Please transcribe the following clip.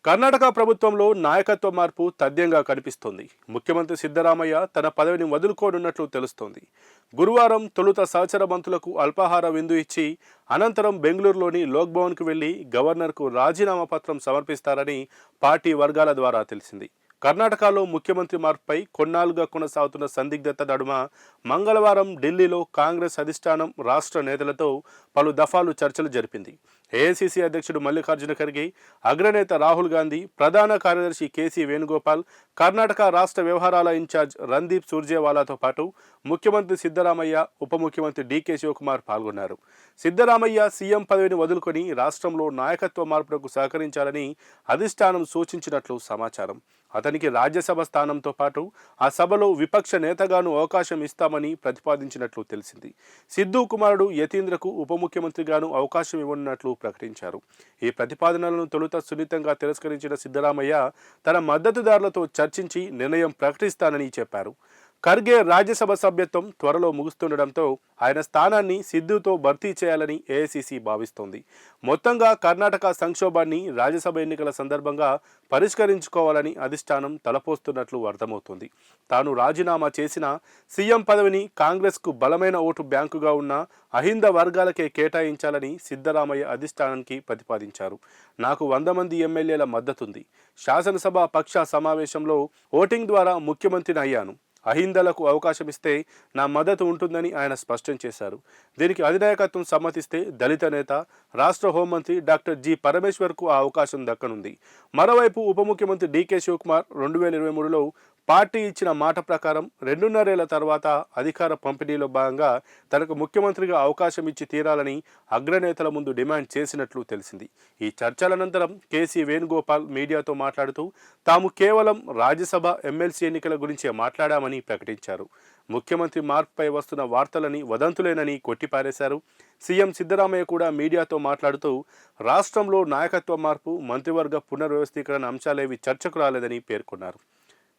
కర్ణాటక ప్రభుత్వంలో నాయకత్వ మార్పు తథ్యంగా కనిపిస్తోంది. ముఖ్యమంత్రి సిద్ధరామయ్య తన పదవిని వదులుకోనున్నట్లు తెలుస్తోంది. గురువారం తొలుత సహచర మంత్రులకు అల్పాహార విందు ఇచ్చి అనంతరం బెంగళూరులోని లోక్ భవన్కు వెళ్లి గవర్నర్కు రాజీనామా పత్రం సమర్పిస్తారని పార్టీ వర్గాల ద్వారా తెలిసింది. కర్ణాటకలో ముఖ్యమంత్రి మార్పుపై కొన్నాళ్లుగా కొనసాగుతున్న సందిగ్ధత నడుమ మంగళవారం ఢిల్లీలో కాంగ్రెస్ అధిష్టానం రాష్ట్ర నేతలతో పలు దఫాలు చర్చలు జరిపింది. ఏఐసీసీ అధ్యక్షుడు మల్లికార్జున ఖర్గే, అగ్రనేత రాహుల్ గాంధీ, ప్రధాన కార్యదర్శి కేసీ వేణుగోపాల్, కర్ణాటక రాష్ట్ర వ్యవహారాల ఇన్ఛార్జ్ రణదీప్ సూర్జేవాలాతో పాటు ముఖ్యమంత్రి సిద్ధరామయ్య, ఉప ముఖ్యమంత్రి డీకే శివకుమార్ పాల్గొన్నారు. సిద్ధరామయ్య సీఎం పదవిని వదులుకొని రాష్ట్రంలో నాయకత్వ మార్పులకు సహకరించాలని అధిష్టానం సూచించినట్లు సమాచారం. అతనికి రాజ్యసభ స్థానంతో పాటు ఆ సభలో విపక్ష నేతగాను అవకాశం ఇస్తామని ప్రతిపాదించినట్లు తెలిసింది. సిద్ధు కుమారుడు యతీంద్రకు ఉప ముఖ్యమంత్రిగాను అవకాశం ఇవ్వనున్నట్లు ప్రకటించారు. ఈ ప్రతిపాదనలను తొలుత సున్నితంగా తిరస్కరించిన సిద్ధరామయ్య తన మద్దతుదారులతో చర్చించి నిర్ణయం ప్రకటిస్తానని చెప్పారు. ఖర్గే రాజ్యసభ సభ్యత్వం త్వరలో ముగుస్తుండటంతో ఆయన స్థానాన్ని సిద్ధుతో భర్తీ చేయాలని ఏఐసీసీ భావిస్తోంది. మొత్తంగా కర్ణాటక సంక్షోభాన్ని రాజ్యసభ ఎన్నికల సందర్భంగా పరిష్కరించుకోవాలని అధిష్టానం తలపోస్తున్నట్లు అర్థమవుతోంది. తాను రాజీనామా చేసిన సీఎం పదవిని కాంగ్రెస్కు బలమైన ఓటు బ్యాంకుగా ఉన్న అహింద వర్గాలకే కేటాయించాలని సిద్ధరామయ్య అధిష్టానానికి ప్రతిపాదించారు. నాకు 100 మంది ఎమ్మెల్యేల మద్దతుంది. శాసనసభ పక్ష సమావేశంలో ఓటింగ్ ద్వారా ముఖ్యమంత్రిని అయ్యాను. అహిందలకు అవకాశం ఇస్తే నా మద్దతు ఉంటుందని ఆయన స్పష్టం చేశారు. దీనికి అధినాయకత్వం సమ్మతిస్తే దళిత నేత, రాష్ట్ర హోంమంత్రి డాక్టర్ జి పరమేశ్వర్కు ఆ అవకాశం దక్కనుంది. మరోవైపు ఉప ముఖ్యమంత్రి డీకే శివకుమార్ 2023లో పార్టీ ఇచ్చిన మాట ప్రకారం 2.5 ఏళ్ల తర్వాత అధికార పంపిణీలో భాగంగా తనకు ముఖ్యమంత్రిగా అవకాశం ఇచ్చి తీరాలని అగ్రనేతల ముందు డిమాండ్ చేసినట్లు తెలిసింది. ఈ చర్చల అనంతరం కేసీ వేణుగోపాల్ మీడియాతో మాట్లాడుతూ తాము కేవలం రాజ్యసభ, ఎమ్మెల్సీ ఎన్నికల గురించే మాట్లాడామని ప్రకటించారు. ముఖ్యమంత్రి మార్పుపై వస్తున్న వార్తలని వదంతులేనని కొట్టిపారేశారు. సీఎం సిద్ధరామయ్య కూడా మీడియాతో మాట్లాడుతూ రాష్ట్రంలో నాయకత్వ మార్పు, మంత్రివర్గ పునర్వ్యవస్థీకరణ అంశాలేవి చర్చకు రాలేదని పేర్కొన్నారు.